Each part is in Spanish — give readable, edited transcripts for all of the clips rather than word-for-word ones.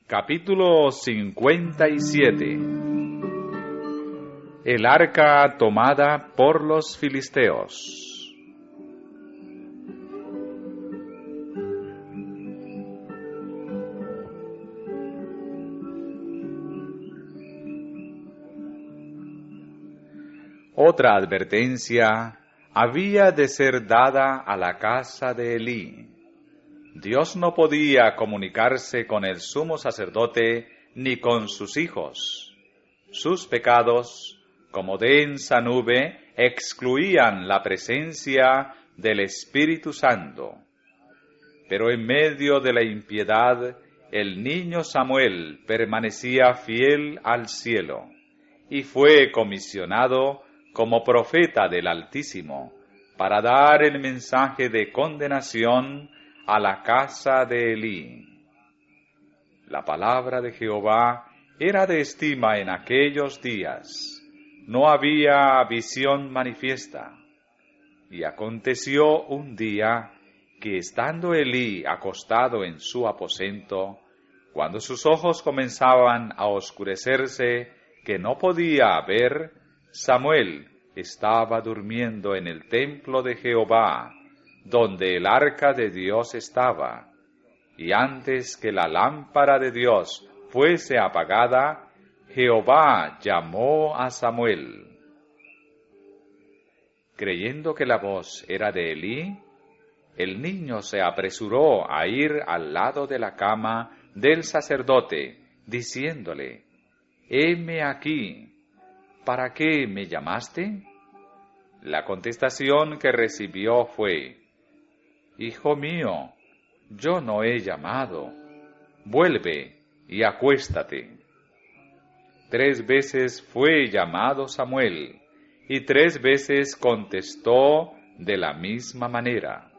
Capítulo 57. El arca tomada por los filisteos. Otra advertencia había de ser dada a la casa de Elí. Dios no podía comunicarse con el sumo sacerdote ni con sus hijos. Sus pecados, como densa nube, excluían la presencia del Espíritu Santo. Pero en medio de la impiedad, el niño Samuel permanecía fiel al cielo y fue comisionado como profeta del Altísimo para dar el mensaje de condenación a la casa de Elí. La palabra de Jehová era de estima en aquellos días. No había visión manifiesta. Y aconteció un día que estando Elí acostado en su aposento, cuando sus ojos comenzaban a oscurecerse, que no podía ver, Samuel estaba durmiendo en el templo de Jehová, donde el arca de Dios estaba, y antes que la lámpara de Dios fuese apagada, Jehová llamó a Samuel. Creyendo que la voz era de Elí, el niño se apresuró a ir al lado de la cama del sacerdote, diciéndole: «Heme aquí, ¿para qué me llamaste?». La contestación que recibió fue: «Hijo mío, yo no he llamado. Vuelve y acuéstate». 3 veces fue llamado Samuel, y 3 veces contestó de la misma manera.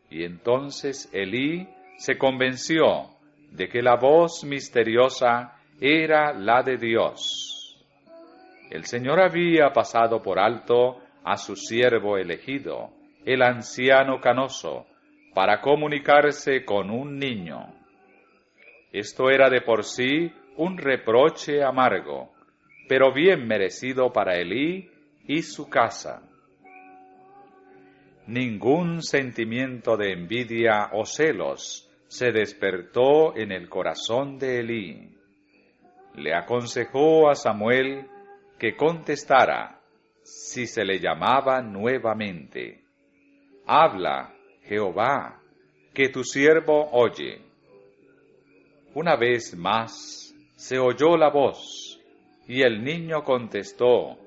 Y entonces Elí se convenció de que la voz misteriosa era la de Dios. El Señor había pasado por alto a su siervo elegido, el anciano canoso, para comunicarse con un niño. Esto era de por sí un reproche amargo, pero bien merecido para Elí y su casa. Ningún sentimiento de envidia o celos se despertó en el corazón de Elí. Le aconsejó a Samuel que contestara si se le llamaba nuevamente: «Habla, Jehová, que tu siervo oye». Una vez más se oyó la voz, y el niño contestó: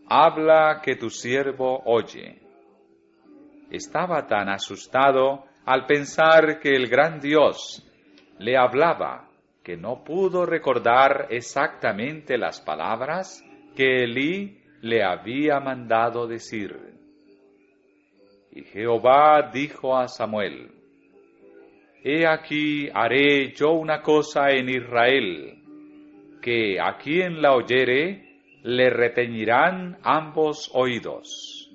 «Habla, que tu siervo oye». Estaba tan asustado al pensar que el gran Dios le hablaba, que no pudo recordar exactamente las palabras que Elí le había mandado decir. Y Jehová dijo a Samuel: «He aquí haré yo una cosa en Israel, que a quien la oyere le retañirán ambos oídos.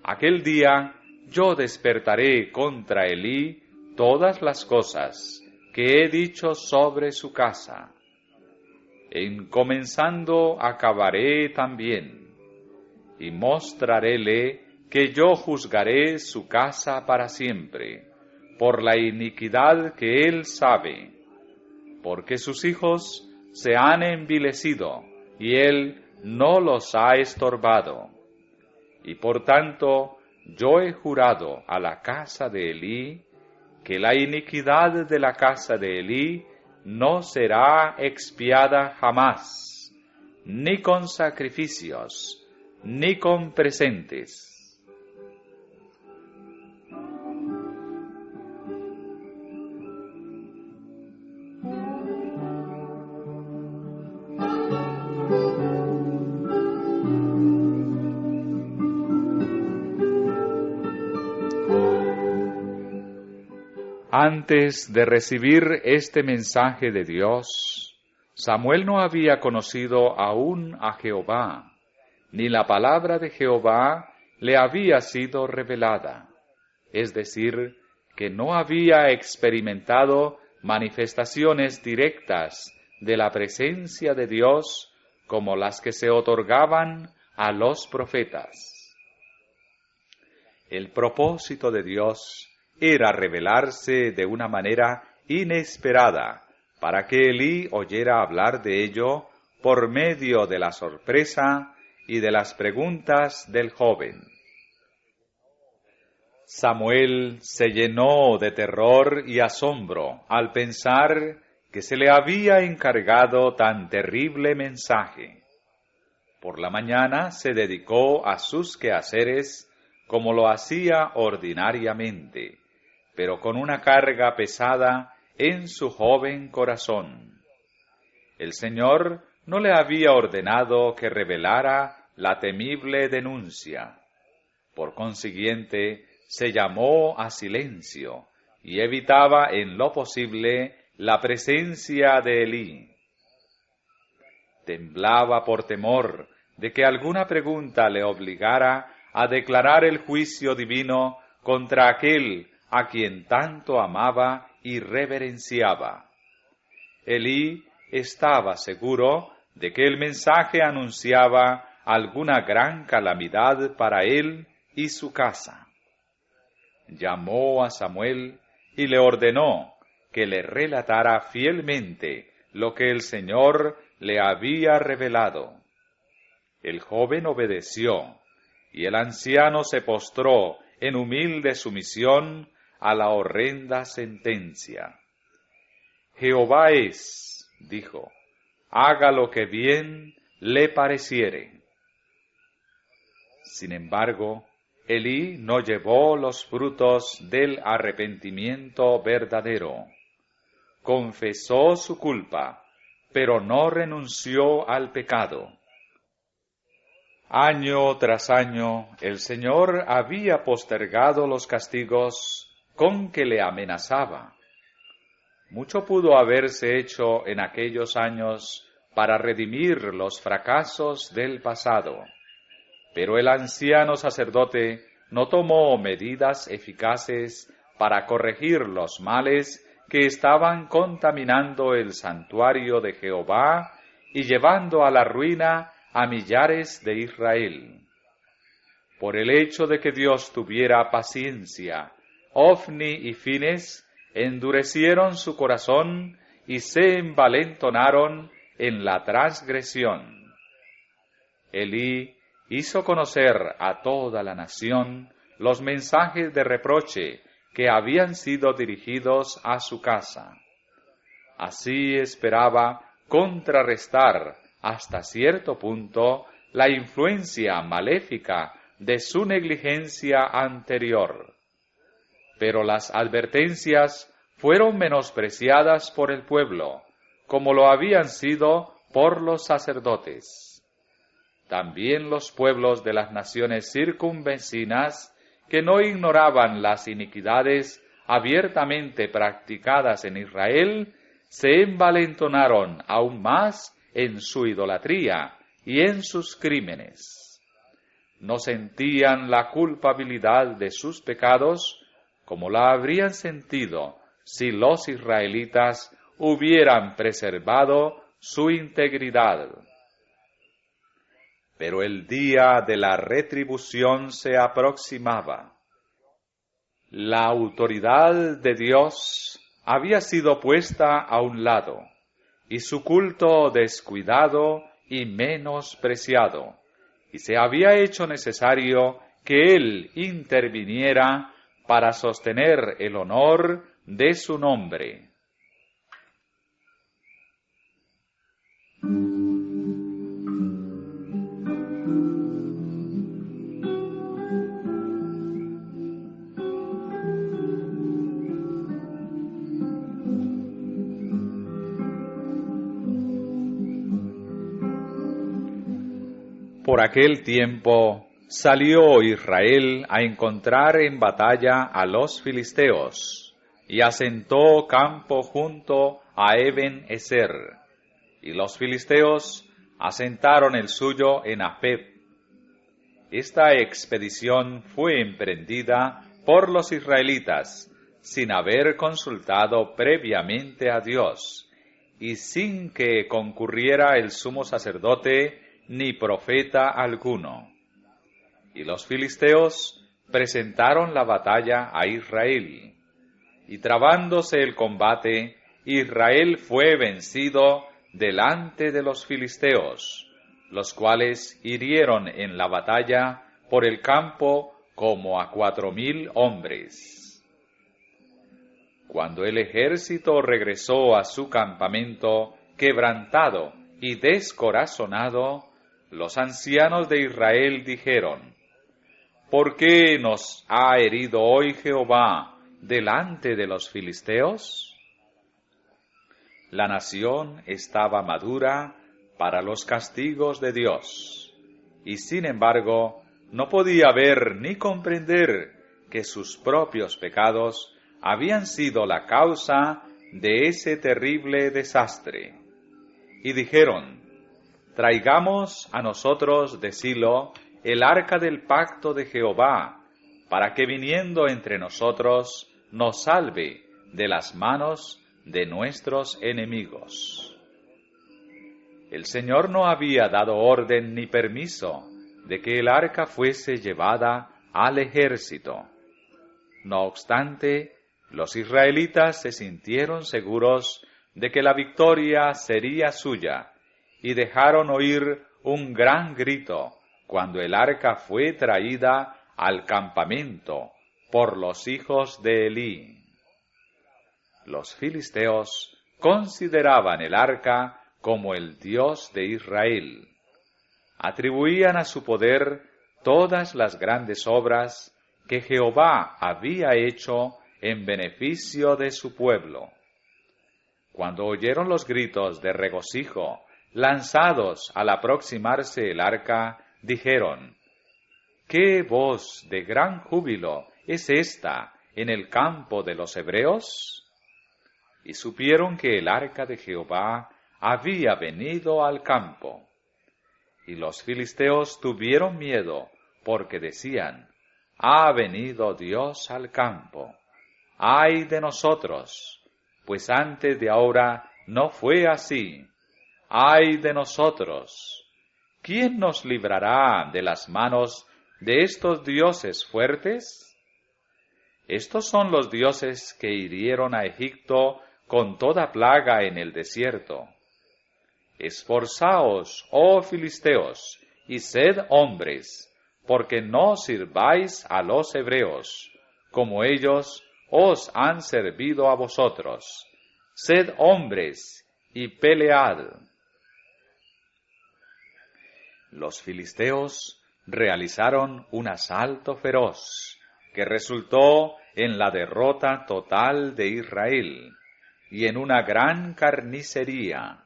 Aquel día yo despertaré contra Elí todas las cosas que he dicho sobre su casa. En comenzando acabaré también, y mostraréle que yo juzgaré su casa para siempre, por la iniquidad que él sabe, porque sus hijos se han envilecido, y él no los ha estorbado. Y por tanto yo he jurado a la casa de Elí, que la iniquidad de la casa de Elí no será expiada jamás, ni con sacrificios, ni con presentes». Antes de recibir este mensaje de Dios, Samuel no había conocido aún a Jehová, ni la palabra de Jehová le había sido revelada. Es decir, que no había experimentado manifestaciones directas de la presencia de Dios como las que se otorgaban a los profetas. El propósito de Dios era revelarse de una manera inesperada para que Elí oyera hablar de ello por medio de la sorpresa y de las preguntas del joven. Samuel se llenó de terror y asombro al pensar que se le había encargado tan terrible mensaje. Por la mañana se dedicó a sus quehaceres como lo hacía ordinariamente, pero con una carga pesada en su joven corazón. El Señor no le había ordenado que revelara la temible denuncia. Por consiguiente, se llamó a silencio y evitaba en lo posible la presencia de Elí. Temblaba por temor de que alguna pregunta le obligara a declarar el juicio divino contra aquel a quien tanto amaba y reverenciaba. Elí estaba seguro de que el mensaje anunciaba alguna gran calamidad para él y su casa. Llamó a Samuel y le ordenó que le relatara fielmente lo que el Señor le había revelado. El joven obedeció, y el anciano se postró en humilde sumisión a la horrenda sentencia. Jehová es, dijo, haga lo que bien le pareciere. Sin embargo, Elí no llevó los frutos del arrepentimiento verdadero. Confesó su culpa, pero no renunció al pecado. Año tras año, el Señor había postergado los castigos con que le amenazaba. Mucho pudo haberse hecho en aquellos años para redimir los fracasos del pasado. Pero el anciano sacerdote no tomó medidas eficaces para corregir los males que estaban contaminando el santuario de Jehová y llevando a la ruina a millares de Israel. Por el hecho de que Dios tuviera paciencia, Ofni y Fines endurecieron su corazón y se envalentonaron en la transgresión. Elí hizo conocer a toda la nación los mensajes de reproche que habían sido dirigidos a su casa. Así esperaba contrarrestar hasta cierto punto la influencia maléfica de su negligencia anterior. Pero las advertencias fueron menospreciadas por el pueblo, como lo habían sido por los sacerdotes. También los pueblos de las naciones circunvecinas, que no ignoraban las iniquidades abiertamente practicadas en Israel, se envalentonaron aún más en su idolatría y en sus crímenes. No sentían la culpabilidad de sus pecados como la habrían sentido si los israelitas hubieran preservado su integridad. Pero el día de la retribución se aproximaba. La autoridad de Dios había sido puesta a un lado, y su culto descuidado y menospreciado, y se había hecho necesario que Él interviniera para sostener el honor de su nombre. Por aquel tiempo salió Israel a encontrar en batalla a los filisteos, y asentó campo junto a Eben-ezer, y los filisteos asentaron el suyo en Afec. Esta expedición fue emprendida por los israelitas, sin haber consultado previamente a Dios, y sin que concurriera el sumo sacerdote ni profeta alguno. Y los filisteos presentaron la batalla a Israel, y trabándose el combate, Israel fue vencido delante de los filisteos, los cuales hirieron en la batalla por el campo como a 4,000 hombres. Cuando el ejército regresó a su campamento, quebrantado y descorazonado, los ancianos de Israel dijeron: ¿Por qué nos ha herido hoy Jehová delante de los filisteos? La nación estaba madura para los castigos de Dios, y sin embargo no podía ver ni comprender que sus propios pecados habían sido la causa de ese terrible desastre. Y dijeron: traigamos a nosotros de Silo el arca del pacto de Jehová, para que viniendo entre nosotros nos salve de las manos de nuestros enemigos. El Señor no había dado orden ni permiso de que el arca fuese llevada al ejército. No obstante, los israelitas se sintieron seguros de que la victoria sería suya, y dejaron oír un gran grito cuando el arca fue traída al campamento por los hijos de Elí. Los filisteos consideraban el arca como el Dios de Israel. Atribuían a su poder todas las grandes obras que Jehová había hecho en beneficio de su pueblo. Cuando oyeron los gritos de regocijo lanzados al aproximarse el arca, dijeron: ¿qué voz de gran júbilo es esta en el campo de los hebreos? Y supieron que el arca de Jehová había venido al campo. Y los filisteos tuvieron miedo, porque decían: ha venido Dios al campo. ¡Ay de nosotros! Pues antes de ahora no fue así. ¡Ay de nosotros! ¿Quién nos librará de las manos de estos dioses fuertes? Estos son los dioses que hirieron a Egipto con toda plaga en el desierto. Esforzaos, oh filisteos, y sed hombres, porque no sirváis a los hebreos, como ellos os han servido a vosotros. Sed hombres y pelead. Los filisteos realizaron un asalto feroz, que resultó en la derrota total de Israel, y en una gran carnicería.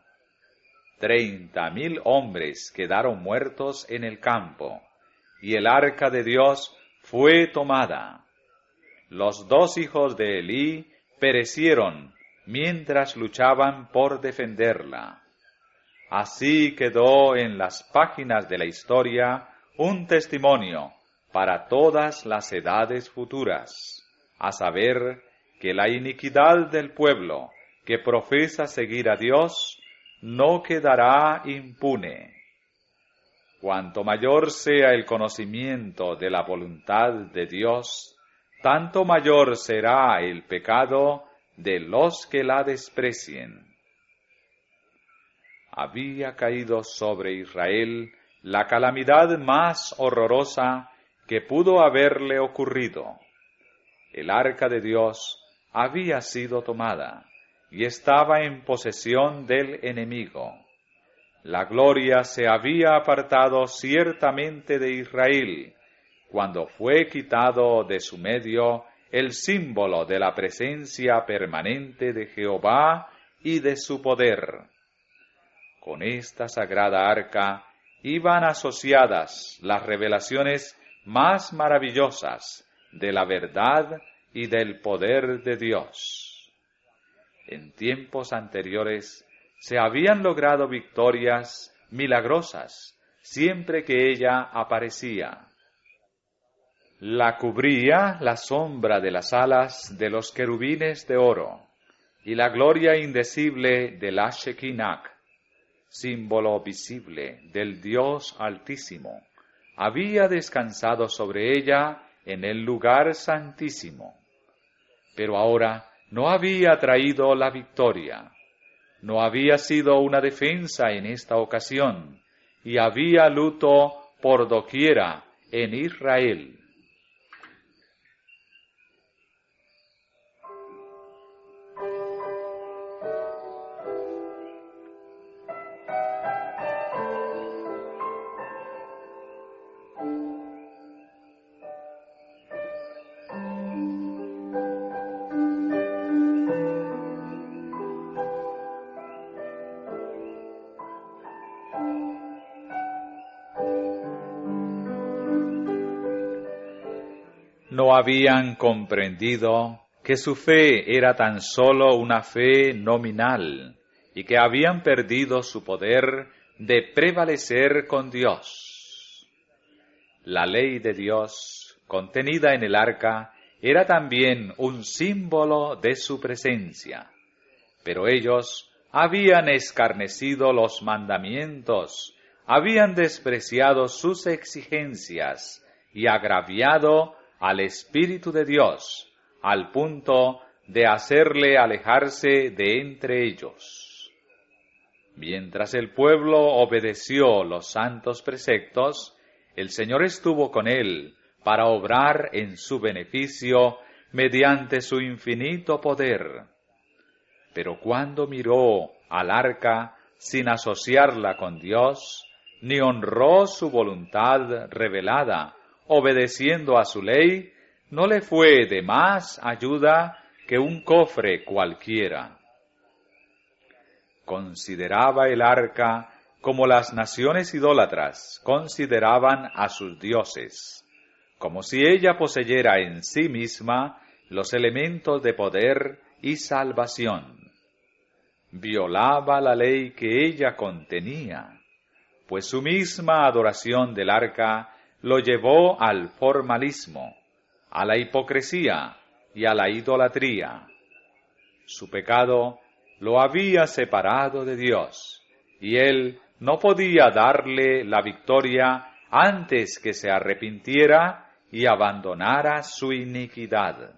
30,000 hombres quedaron muertos en el campo, y el arca de Dios fue tomada. Los 2 hijos de Elí perecieron mientras luchaban por defenderla. Así quedó en las páginas de la historia un testimonio para todas las edades futuras, a saber, que la iniquidad del pueblo que profesa seguir a Dios no quedará impune. Cuanto mayor sea el conocimiento de la voluntad de Dios, tanto mayor será el pecado de los que la desprecien. Había caído sobre Israel la calamidad más horrorosa que pudo haberle ocurrido. El arca de Dios había sido tomada y estaba en posesión del enemigo. La gloria se había apartado ciertamente de Israel, cuando fue quitado de su medio el símbolo de la presencia permanente de Jehová y de su poder. Con esta sagrada arca iban asociadas las revelaciones más maravillosas de la verdad y del poder de Dios. En tiempos anteriores se habían logrado victorias milagrosas siempre que ella aparecía. La cubría la sombra de las alas de los querubines de oro, y la gloria indecible de la Shekinah, símbolo visible del Dios Altísimo, había descansado sobre ella en el lugar santísimo. Pero ahora no había traído la victoria, no había sido una defensa en esta ocasión, y había luto por doquiera en Israel. No habían comprendido que su fe era tan solo una fe nominal y que habían perdido su poder de prevalecer con Dios. La ley de Dios, contenida en el arca, era también un símbolo de su presencia, pero ellos habían escarnecido los mandamientos, habían despreciado sus exigencias y agraviado al Espíritu de Dios, al punto de hacerle alejarse de entre ellos. Mientras el pueblo obedeció los santos preceptos, el Señor estuvo con él para obrar en su beneficio mediante su infinito poder. Pero cuando miró al arca sin asociarla con Dios, ni honró su voluntad revelada, obedeciendo a su ley, no le fue de más ayuda que un cofre cualquiera. Consideraba el arca como las naciones idólatras consideraban a sus dioses, como si ella poseyera en sí misma los elementos de poder y salvación. Violaba la ley que ella contenía, pues su misma adoración del arca lo llevó al formalismo, a la hipocresía y a la idolatría. Su pecado lo había separado de Dios, y él no podía darle la victoria antes que se arrepintiera y abandonara su iniquidad.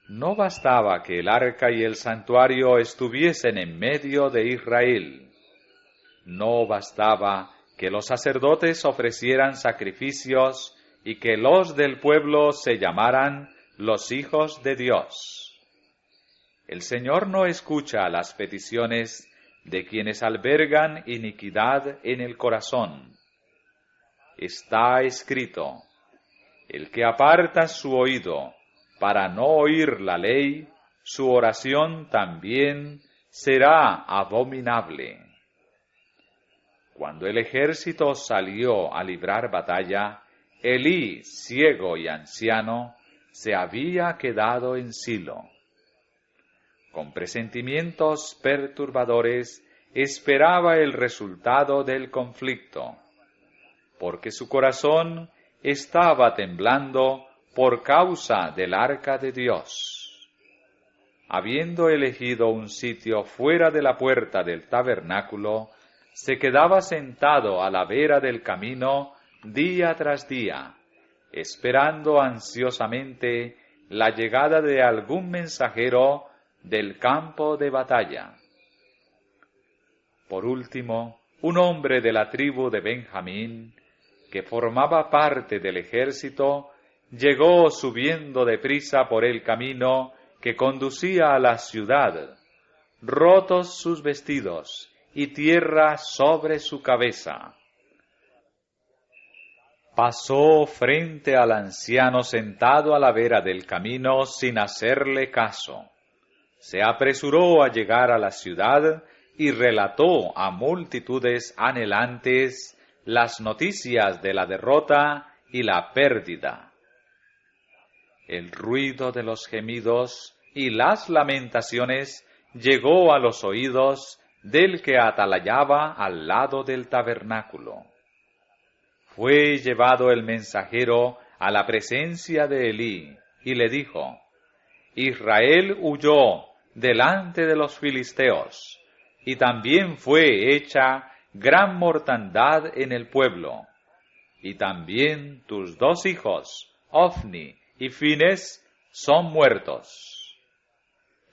No bastaba que el arca y el santuario estuviesen en medio de Israel. No bastaba que los sacerdotes ofrecieran sacrificios y que los del pueblo se llamaran los hijos de Dios. El Señor no escucha las peticiones de quienes albergan iniquidad en el corazón. Está escrito: el que aparta su oído para no oír la ley, su oración también será abominable. Cuando el ejército salió a librar batalla, Elí, ciego y anciano, se había quedado en Silo. Con presentimientos perturbadores, esperaba el resultado del conflicto, porque su corazón estaba temblando por causa del arca de Dios. Habiendo elegido un sitio fuera de la puerta del tabernáculo, se quedaba sentado a la vera del camino día tras día, esperando ansiosamente la llegada de algún mensajero del campo de batalla. Por último, un hombre de la tribu de Benjamín, que formaba parte del ejército, llegó subiendo deprisa por el camino que conducía a la ciudad, rotos sus vestidos y tierra sobre su cabeza. Pasó frente al anciano sentado a la vera del camino sin hacerle caso. Se apresuró a llegar a la ciudad y relató a multitudes anhelantes las noticias de la derrota y la pérdida. El ruido de los gemidos y las lamentaciones llegó a los oídos del que atalayaba al lado del tabernáculo. fue llevado el mensajero a la presencia de Elí, y le dijo: Israel huyó delante de los filisteos, y también fue hecha gran mortandad en el pueblo. Y también tus 2 hijos, Ofni y Fines, son muertos.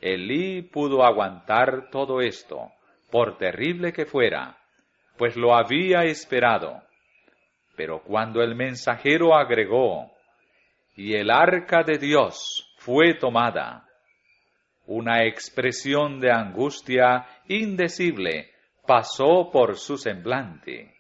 Elí pudo aguantar todo esto, por terrible que fuera, pues lo había esperado. Pero cuando el mensajero agregó: y el arca de Dios fue tomada, una expresión de angustia indecible pasó por su semblante.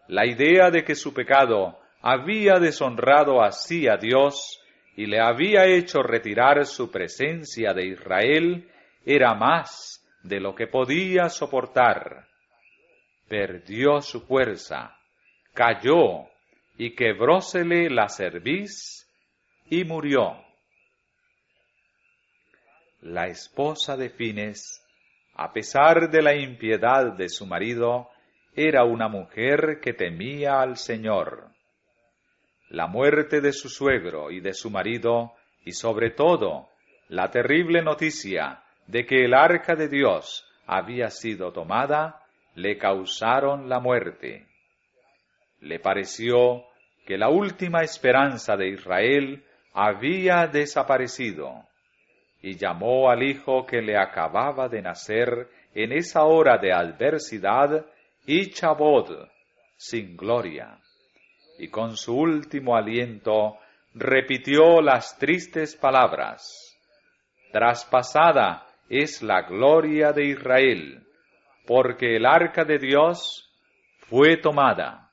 La idea de que su pecado había deshonrado así a Dios y le había hecho retirar su presencia de Israel era más de lo que podía soportar. Perdió su fuerza, cayó y quebrósele la cerviz y murió. La esposa de Fines, a pesar de la impiedad de su marido, era una mujer que temía al Señor. La muerte de su suegro y de su marido, y sobre todo, la terrible noticia de que el arca de Dios había sido tomada, le causaron la muerte. Le pareció que la última esperanza de Israel había desaparecido, y llamó al hijo que le acababa de nacer en esa hora de adversidad Ichabod, sin gloria, y con su último aliento repitió las tristes palabras: traspasada es la gloria de Israel, porque el arca de Dios fue tomada.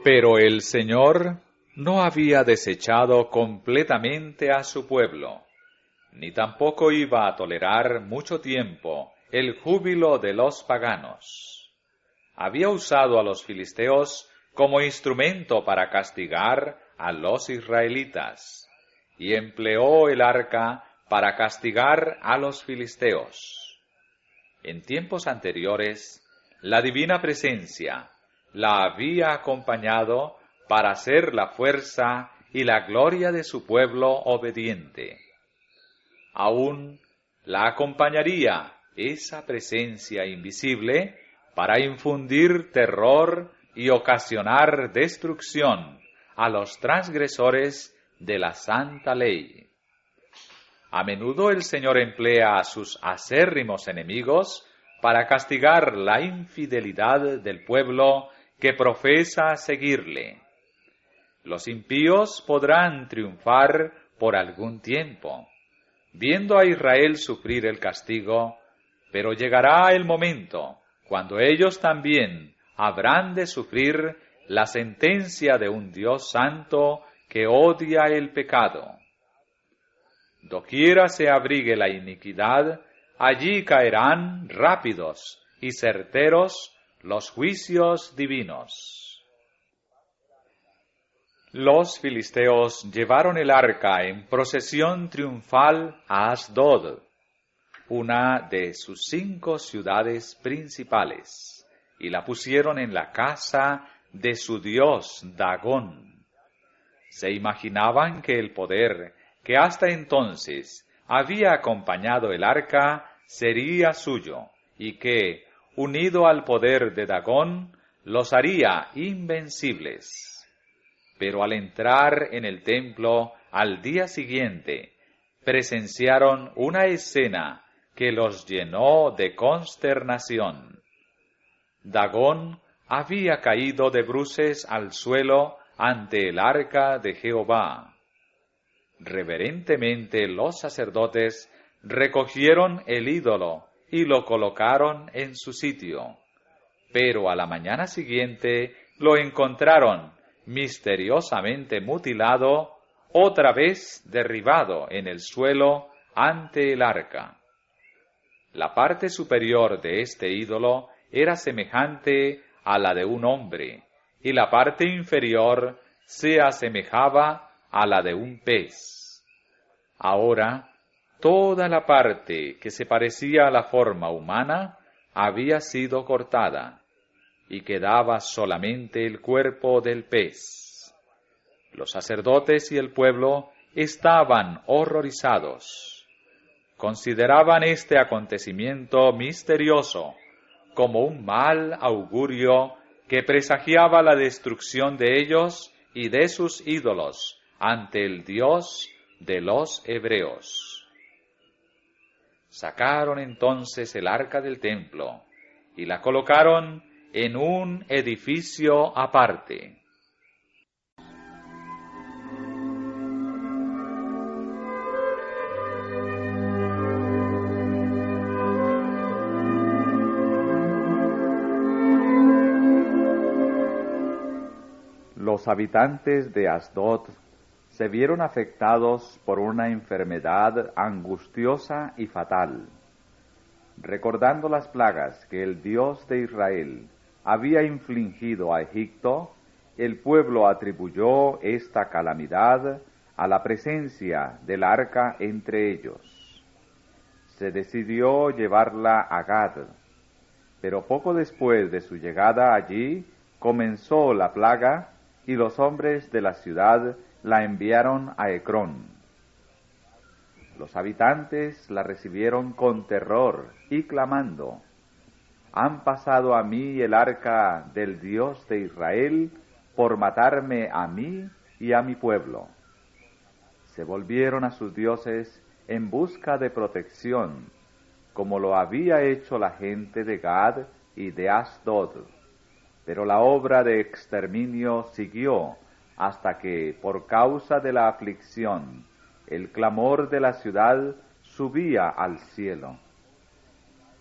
Pero el Señor no había desechado completamente a su pueblo, ni tampoco iba a tolerar mucho tiempo el júbilo de los paganos. Había usado a los filisteos como instrumento para castigar a los israelitas, y empleó el arca para castigar a los filisteos. En tiempos anteriores, la divina presencia la había acompañado para ser la fuerza y la gloria de su pueblo obediente. Aún la acompañaría esa presencia invisible para infundir terror y ocasionar destrucción a los transgresores de la santa ley. A menudo el Señor emplea a sus acérrimos enemigos para castigar la infidelidad del pueblo que profesa seguirle. Los impíos podrán triunfar por algún tiempo, viendo a Israel sufrir el castigo, pero llegará el momento cuando ellos también habrán de sufrir la sentencia de un Dios santo que odia el pecado. Doquiera se abrigue la iniquidad, allí caerán rápidos y certeros los juicios divinos. Los filisteos llevaron el arca en procesión triunfal a Asdod, una de sus 5 ciudades principales, y la pusieron en la casa de su dios Dagón. Se imaginaban que el poder que hasta entonces había acompañado el arca sería suyo, y que, unido al poder de Dagón, los haría invencibles. Pero al entrar en el templo al día siguiente, presenciaron una escena que los llenó de consternación. Dagón había caído de bruces al suelo ante el arca de Jehová. Reverentemente los sacerdotes recogieron el ídolo y lo colocaron en su sitio. Pero a la mañana siguiente lo encontraron misteriosamente mutilado, otra vez derribado en el suelo ante el arca. La parte superior de este ídolo era semejante a la de un hombre, y la parte inferior se asemejaba a la de un pez. Ahora, toda la parte que se parecía a la forma humana había sido cortada, y quedaba solamente el cuerpo del pez. Los sacerdotes y el pueblo estaban horrorizados. Consideraban este acontecimiento misterioso como un mal augurio que presagiaba la destrucción de ellos y de sus ídolos ante el Dios de los hebreos. Sacaron entonces el arca del templo y la colocaron en un edificio aparte. Los habitantes de Asdod se vieron afectados por una enfermedad angustiosa y fatal. Recordando las plagas que el Dios de Israel había infligido a Egipto, el pueblo atribuyó esta calamidad a la presencia del arca entre ellos. Se decidió llevarla a Gad, pero poco después de su llegada allí comenzó la plaga y los hombres de la ciudad la enviaron a Ecrón. Los habitantes la recibieron con terror y clamando: «Han pasado a mí el arca del Dios de Israel por matarme a mí y a mi pueblo». Se volvieron a sus dioses en busca de protección, como lo había hecho la gente de Gad y de Asdod. Pero la obra de exterminio siguió hasta que, por causa de la aflicción, el clamor de la ciudad subía al cielo.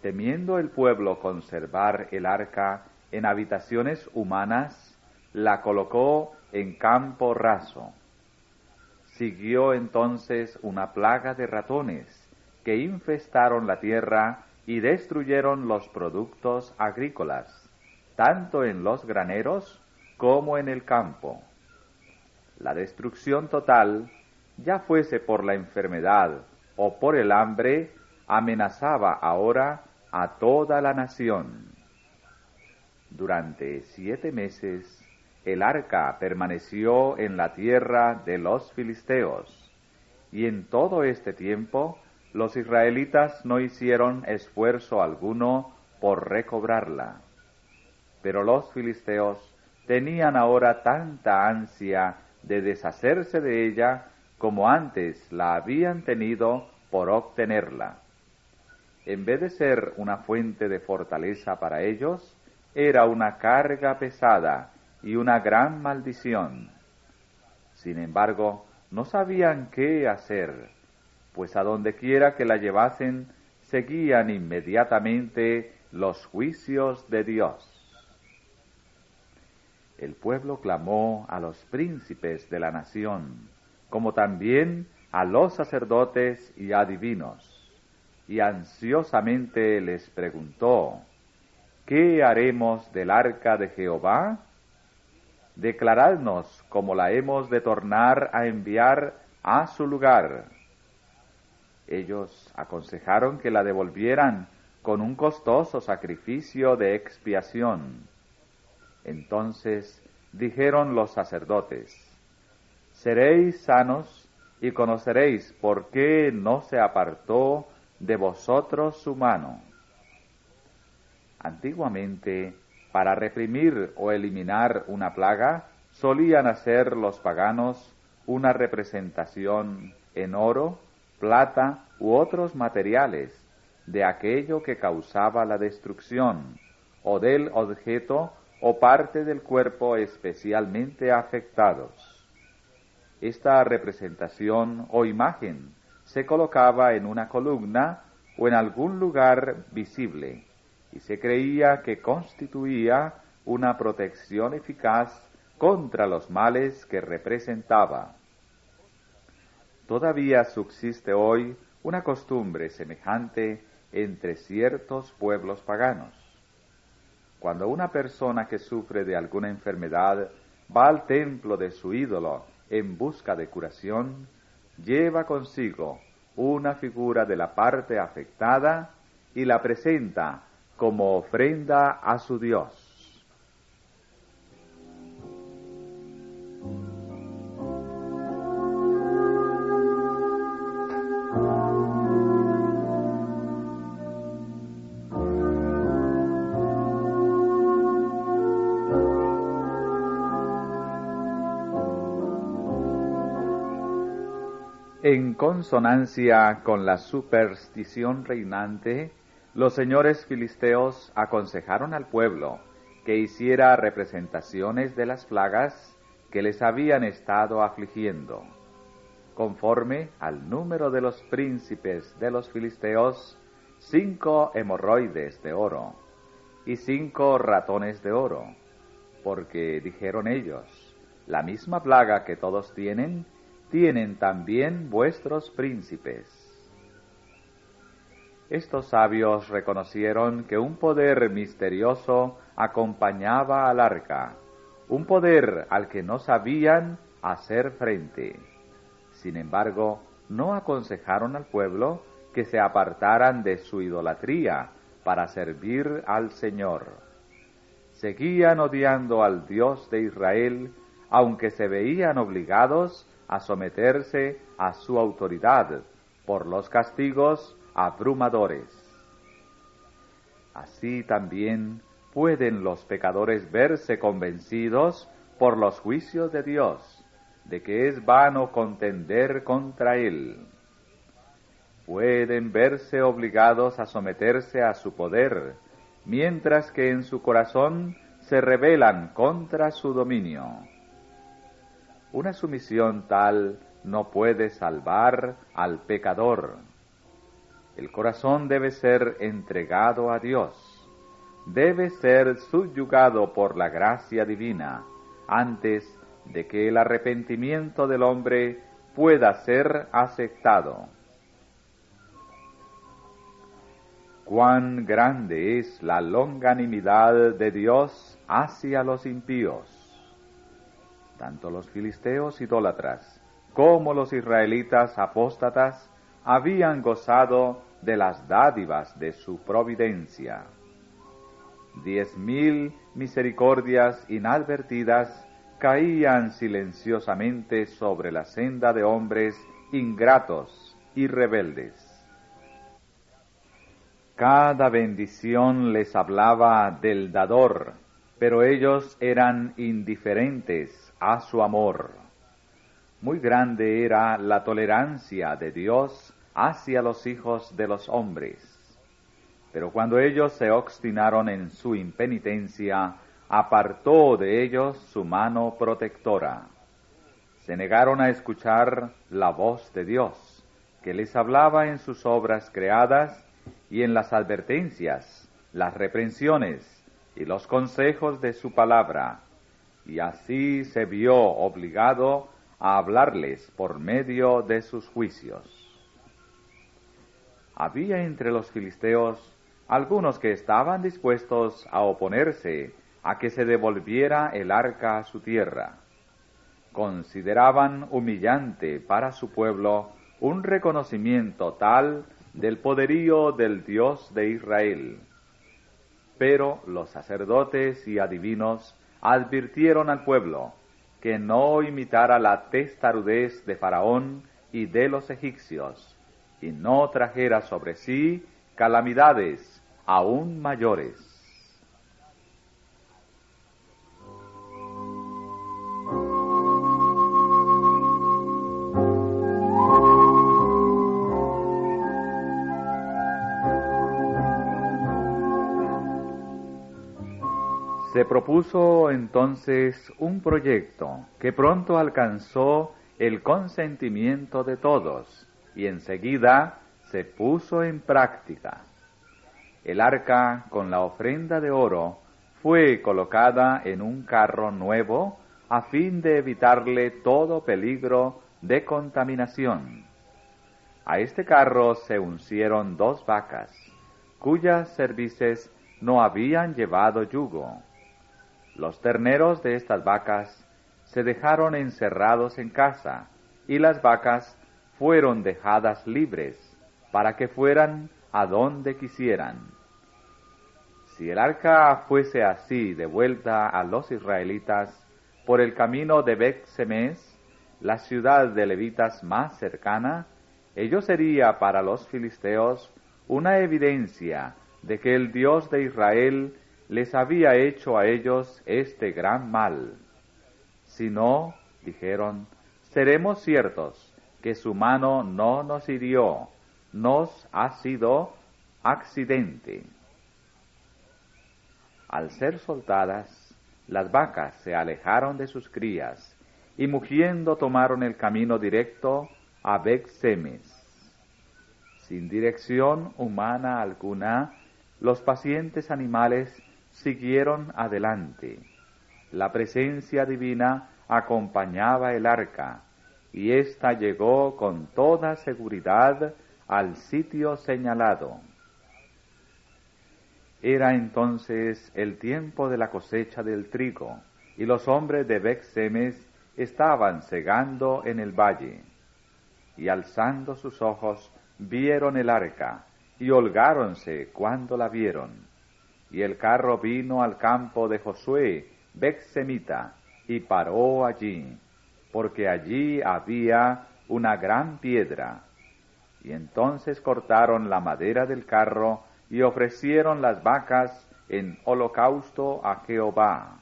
Temiendo el pueblo conservar el arca en habitaciones humanas, la colocó en campo raso. Siguió entonces una plaga de ratones que infestaron la tierra y destruyeron los productos agrícolas, tanto en los graneros como en el campo. La destrucción total, ya fuese por la enfermedad o por el hambre, amenazaba ahora a toda la nación. Durante 7 meses, el arca permaneció en la tierra de los filisteos, y en todo este tiempo los israelitas no hicieron esfuerzo alguno por recobrarla. Pero los filisteos tenían ahora tanta ansia de deshacerse de ella como antes la habían tenido por obtenerla. En vez de ser una fuente de fortaleza para ellos, era una carga pesada y una gran maldición. Sin embargo, no sabían qué hacer, pues a donde quiera que la llevasen, seguían inmediatamente los juicios de Dios. El pueblo clamó a los príncipes de la nación, como también a los sacerdotes y adivinos, y ansiosamente les preguntó: ¿qué haremos del arca de Jehová? Declaradnos cómo la hemos de tornar a enviar a su lugar. Ellos aconsejaron que la devolvieran con un costoso sacrificio de expiación. Entonces dijeron los sacerdotes: «Seréis sanos y conoceréis por qué no se apartó de vosotros su mano». Antiguamente, para reprimir o eliminar una plaga, solían hacer los paganos una representación en oro, plata u otros materiales de aquello que causaba la destrucción, o del objeto o parte del cuerpo especialmente afectados. Esta representación o imagen se colocaba en una columna o en algún lugar visible, y se creía que constituía una protección eficaz contra los males que representaba. Todavía subsiste hoy una costumbre semejante entre ciertos pueblos paganos. Cuando una persona que sufre de alguna enfermedad va al templo de su ídolo en busca de curación, lleva consigo una figura de la parte afectada y la presenta como ofrenda a su Dios. En consonancia con la superstición reinante, los señores filisteos aconsejaron al pueblo que hiciera representaciones de las plagas que les habían estado afligiendo. Conforme al número de los príncipes de los filisteos, 5 hemorroides de oro y 5 ratones de oro, porque dijeron ellos, la misma plaga que todos tienen también vuestros príncipes. Estos sabios reconocieron que un poder misterioso acompañaba al arca, un poder al que no sabían hacer frente. Sin embargo, no aconsejaron al pueblo que se apartaran de su idolatría para servir al Señor. Seguían odiando al Dios de Israel, aunque se veían obligados a someterse a su autoridad por los castigos abrumadores. Así también pueden los pecadores verse convencidos por los juicios de Dios de que es vano contender contra Él. Pueden verse obligados a someterse a su poder, mientras que en su corazón se rebelan contra su dominio. Una sumisión tal no puede salvar al pecador. El corazón debe ser entregado a Dios, debe ser subyugado por la gracia divina, antes de que el arrepentimiento del hombre pueda ser aceptado. Cuán grande es la longanimidad de Dios hacia los impíos. Tanto los filisteos idólatras como los israelitas apóstatas habían gozado de las dádivas de su providencia. 10,000 misericordias inadvertidas caían silenciosamente sobre la senda de hombres ingratos y rebeldes. Cada bendición les hablaba del dador, pero ellos eran indiferentes a su amor. Muy grande era la tolerancia de Dios hacia los hijos de los hombres. Pero cuando ellos se obstinaron en su impenitencia, apartó de ellos su mano protectora. Se negaron a escuchar la voz de Dios, que les hablaba en sus obras creadas y en las advertencias, las reprensiones y los consejos de su palabra, y así se vio obligado a hablarles por medio de sus juicios. Había entre los filisteos algunos que estaban dispuestos a oponerse a que se devolviera el arca a su tierra. Consideraban humillante para su pueblo un reconocimiento tal del poderío del Dios de Israel. Pero los sacerdotes y adivinos advirtieron al pueblo que no imitara la testarudez de Faraón y de los egipcios, y no trajera sobre sí calamidades aún mayores. Se propuso entonces un proyecto que pronto alcanzó el consentimiento de todos y enseguida se puso en práctica. El arca con la ofrenda de oro fue colocada en un carro nuevo a fin de evitarle todo peligro de contaminación. A este carro se uncieron 2 vacas, cuyas cervices no habían llevado yugo. Los terneros de estas vacas se dejaron encerrados en casa, y las vacas fueron dejadas libres, para que fueran a donde quisieran. Si el arca fuese así devuelta a los israelitas por el camino de Bet-Semes, la ciudad de levitas más cercana, ello sería para los filisteos una evidencia de que el Dios de Israel les había hecho a ellos este gran mal. Si no, dijeron, seremos ciertos que su mano no nos hirió, nos ha sido accidente. Al ser soltadas, las vacas se alejaron de sus crías, y mugiendo tomaron el camino directo a Bet-Semes. Sin dirección humana alguna, los pacientes animales siguieron adelante. La presencia divina acompañaba el arca, y ésta llegó con toda seguridad al sitio señalado. Era entonces el tiempo de la cosecha del trigo, y los hombres de Bet-Semes estaban segando en el valle. Y alzando sus ojos, vieron el arca, y holgáronse cuando la vieron. Y el carro vino al campo de Josué, Bet-Semita, y paró allí, porque allí había una gran piedra. Y entonces cortaron la madera del carro, y ofrecieron las vacas en holocausto a Jehová.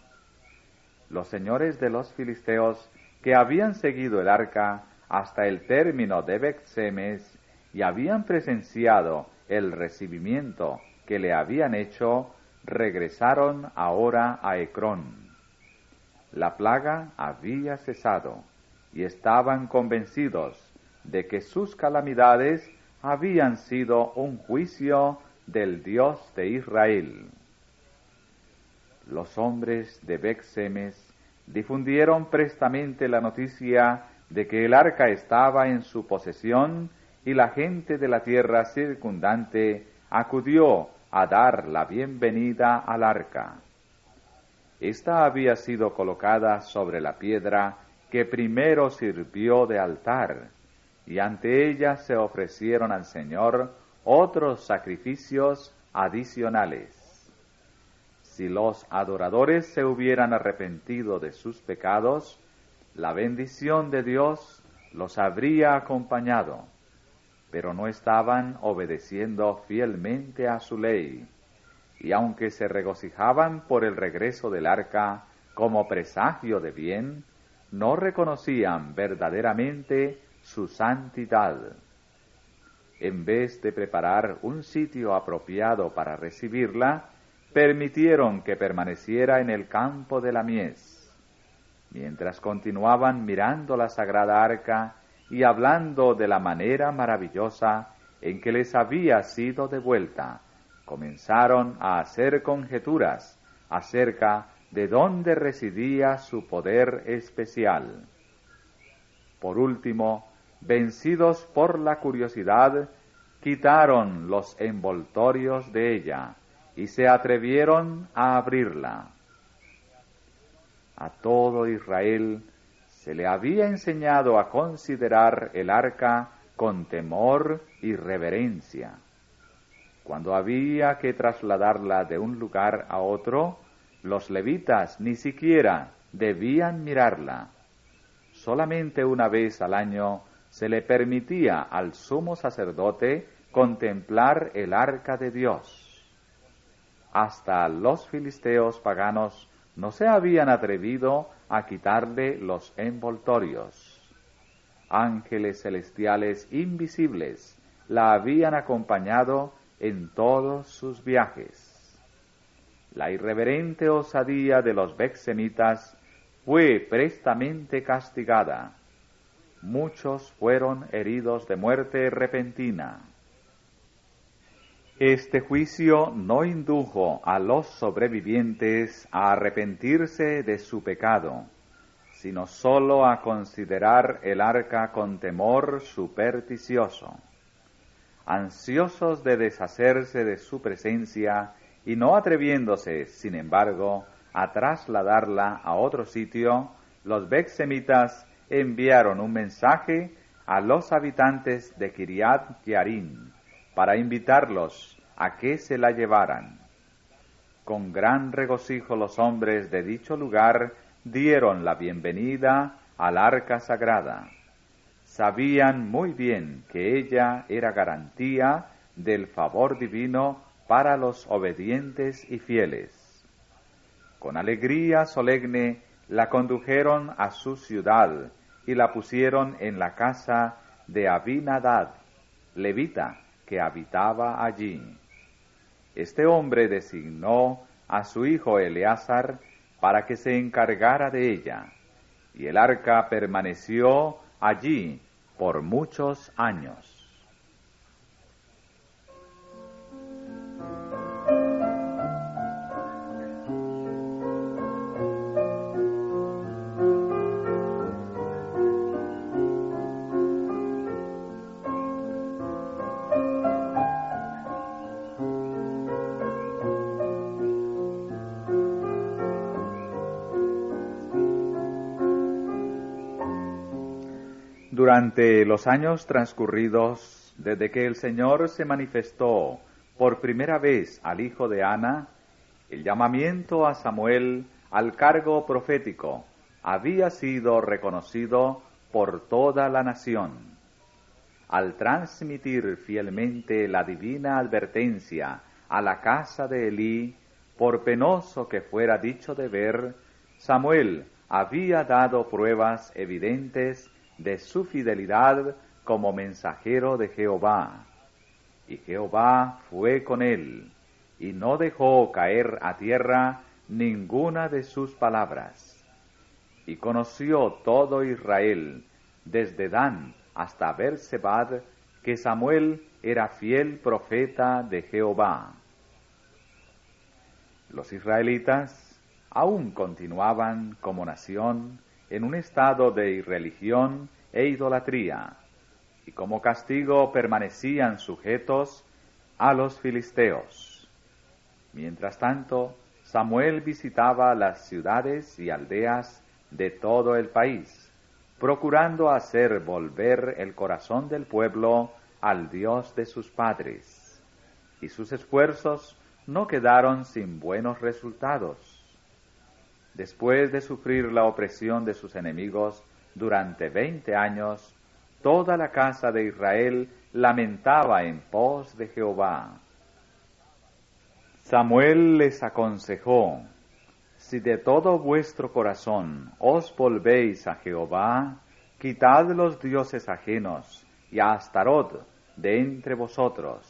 Los señores de los filisteos, que habían seguido el arca hasta el término de Bet-Semes, y habían presenciado el recibimiento que le habían hecho, regresaron ahora a Ecrón. La plaga había cesado, y estaban convencidos de que sus calamidades habían sido un juicio del Dios de Israel. Los hombres de Bet-Semes difundieron prestamente la noticia de que el arca estaba en su posesión, y la gente de la tierra circundante acudió a dar la bienvenida al arca. Esta había sido colocada sobre la piedra que primero sirvió de altar, y ante ella se ofrecieron al Señor otros sacrificios adicionales. Si los adoradores se hubieran arrepentido de sus pecados, la bendición de Dios los habría acompañado, pero no estaban obedeciendo fielmente a su ley, y aunque se regocijaban por el regreso del arca como presagio de bien, no reconocían verdaderamente su santidad. En vez de preparar un sitio apropiado para recibirla, permitieron que permaneciera en el campo de la mies. Mientras continuaban mirando la sagrada arca y hablando de la manera maravillosa en que les había sido devuelta, comenzaron a hacer conjeturas acerca de dónde residía su poder especial. Por último, vencidos por la curiosidad, quitaron los envoltorios de ella y se atrevieron a abrirla. A todo Israel se le había enseñado a considerar el arca con temor y reverencia. Cuando había que trasladarla de un lugar a otro, los levitas ni siquiera debían mirarla. Solamente una vez al año se le permitía al sumo sacerdote contemplar el arca de Dios. Hasta los filisteos paganos no se habían atrevido a quitarle los envoltorios. Ángeles celestiales invisibles la habían acompañado en todos sus viajes. La irreverente osadía de los Bet-Semitas fue prestamente castigada. Muchos fueron heridos de muerte repentina. Este juicio no indujo a los sobrevivientes a arrepentirse de su pecado, sino sólo a considerar el arca con temor supersticioso. Ansiosos de deshacerse de su presencia y no atreviéndose, sin embargo, a trasladarla a otro sitio, los betsemitas enviaron un mensaje a los habitantes de Kiriat Jearim para invitarlos a que se la llevaran. Con gran regocijo los hombres de dicho lugar dieron la bienvenida al arca sagrada. Sabían muy bien que ella era garantía del favor divino para los obedientes y fieles. Con alegría solemne la condujeron a su ciudad y la pusieron en la casa de Abinadab, levita, que habitaba allí. Este hombre designó a su hijo Eleazar para que se encargara de ella, y el arca permaneció allí por muchos años. Durante los años transcurridos, desde que el Señor se manifestó por primera vez al hijo de Ana, el llamamiento a Samuel al cargo profético había sido reconocido por toda la nación. Al transmitir fielmente la divina advertencia a la casa de Elí, por penoso que fuera dicho deber, Samuel había dado pruebas evidentes de su fidelidad como mensajero de Jehová. Y Jehová fue con él, y no dejó caer a tierra ninguna de sus palabras. Y conoció todo Israel, desde Dan hasta Bersebad, que Samuel era fiel profeta de Jehová. Los israelitas aún continuaban como nación en un estado de irreligión e idolatría, y como castigo permanecían sujetos a los filisteos. Mientras tanto, Samuel visitaba las ciudades y aldeas de todo el país, procurando hacer volver el corazón del pueblo al Dios de sus padres, y sus esfuerzos no quedaron sin buenos resultados. Después de sufrir la opresión de sus enemigos durante 20 años, toda la casa de Israel lamentaba en pos de Jehová. Samuel les aconsejó: si de todo vuestro corazón os volvéis a Jehová, quitad los dioses ajenos y a Astarot de entre vosotros,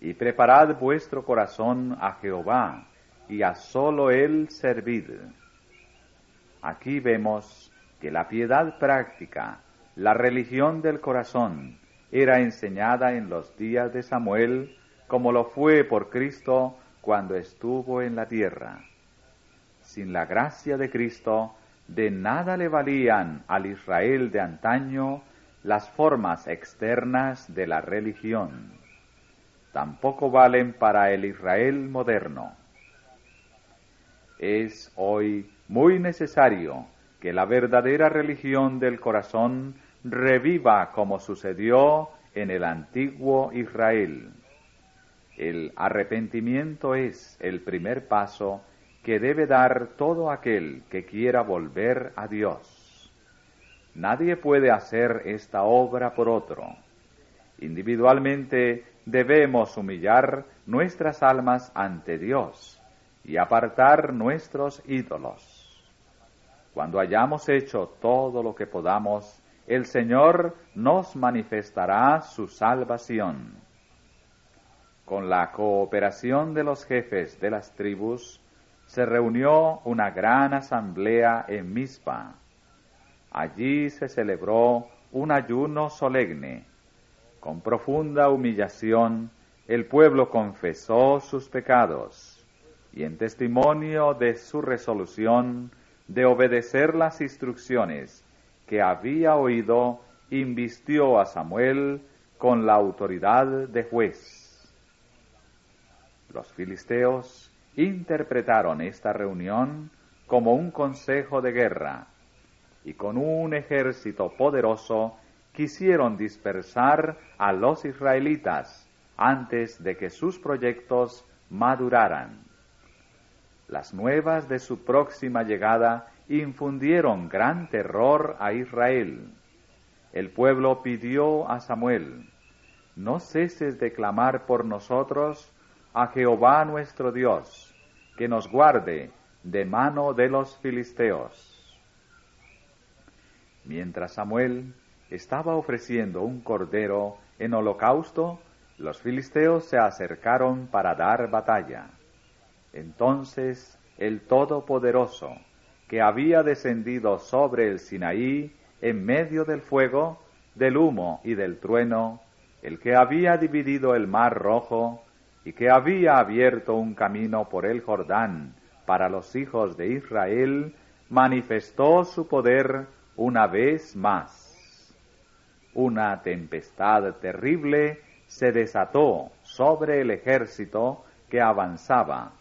y preparad vuestro corazón a Jehová, y a solo él servid. Aquí vemos que la piedad práctica, la religión del corazón, era enseñada en los días de Samuel, como lo fue por Cristo cuando estuvo en la tierra. Sin la gracia de Cristo, de nada le valían al Israel de antaño las formas externas de la religión. Tampoco valen para el Israel moderno. Es hoy muy necesario que la verdadera religión del corazón reviva como sucedió en el antiguo Israel. El arrepentimiento es el primer paso que debe dar todo aquel que quiera volver a Dios. Nadie puede hacer esta obra por otro. Individualmente debemos humillar nuestras almas ante Dios y apartar nuestros ídolos. Cuando hayamos hecho todo lo que podamos, el Señor nos manifestará su salvación. Con la cooperación de los jefes de las tribus, se reunió una gran asamblea en Mizpa. Allí se celebró un ayuno solemne. Con profunda humillación, el pueblo confesó sus pecados, y en testimonio de su resolución de obedecer las instrucciones que había oído, invistió a Samuel con la autoridad de juez. Los filisteos interpretaron esta reunión como un consejo de guerra, y con un ejército poderoso quisieron dispersar a los israelitas antes de que sus proyectos maduraran. Las nuevas de su próxima llegada infundieron gran terror a Israel. El pueblo pidió a Samuel: no ceses de clamar por nosotros a Jehová nuestro Dios, que nos guarde de mano de los filisteos. Mientras Samuel estaba ofreciendo un cordero en holocausto, los filisteos se acercaron para dar batalla. Entonces el Todopoderoso, que había descendido sobre el Sinaí en medio del fuego, del humo y del trueno, el que había dividido el mar rojo y que había abierto un camino por el Jordán para los hijos de Israel, manifestó su poder una vez más. Una tempestad terrible se desató sobre el ejército que avanzaba,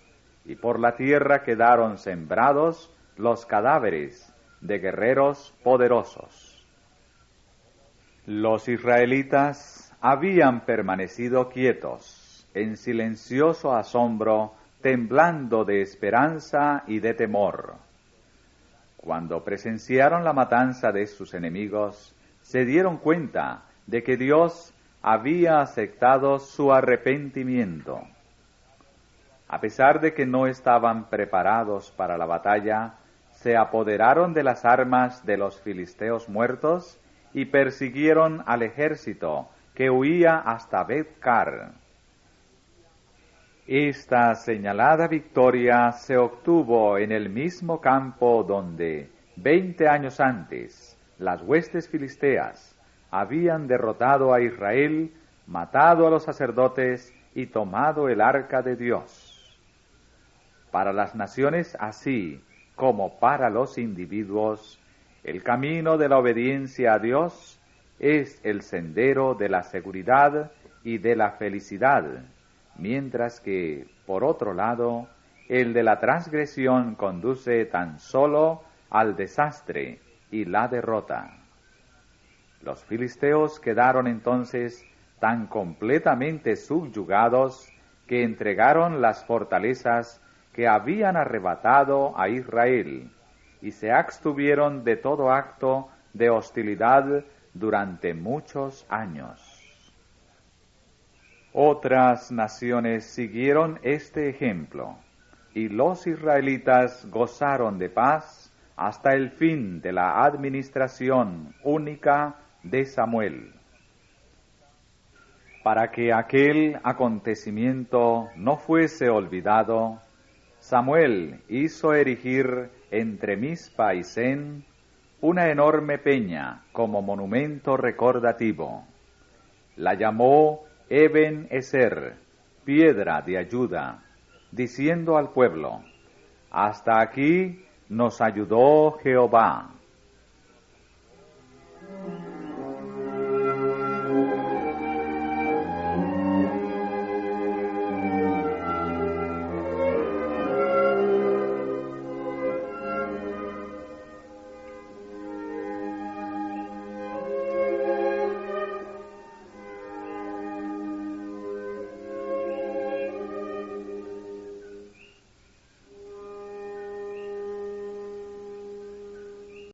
y por la tierra quedaron sembrados los cadáveres de guerreros poderosos. Los israelitas habían permanecido quietos, en silencioso asombro, temblando de esperanza y de temor. Cuando presenciaron la matanza de sus enemigos, se dieron cuenta de que Dios había aceptado su arrepentimiento. A pesar de que no estaban preparados para la batalla, se apoderaron de las armas de los filisteos muertos y persiguieron al ejército que huía hasta Bet-car. Esta señalada victoria se obtuvo en el mismo campo donde, 20 años antes, las huestes filisteas habían derrotado a Israel, matado a los sacerdotes y tomado el arca de Dios. Para las naciones así como para los individuos, el camino de la obediencia a Dios es el sendero de la seguridad y de la felicidad, mientras que, por otro lado, el de la transgresión conduce tan solo al desastre y la derrota. Los filisteos quedaron entonces tan completamente subyugados que entregaron las fortalezas que habían arrebatado a Israel y se abstuvieron de todo acto de hostilidad durante muchos años. Otras naciones siguieron este ejemplo, y los israelitas gozaron de paz hasta el fin de la administración única de Samuel. Para que aquel acontecimiento no fuese olvidado, Samuel hizo erigir entre Mizpa y Sen una enorme peña como monumento recordativo. La llamó Eben Ezer, piedra de ayuda, diciendo al pueblo: hasta aquí nos ayudó Jehová.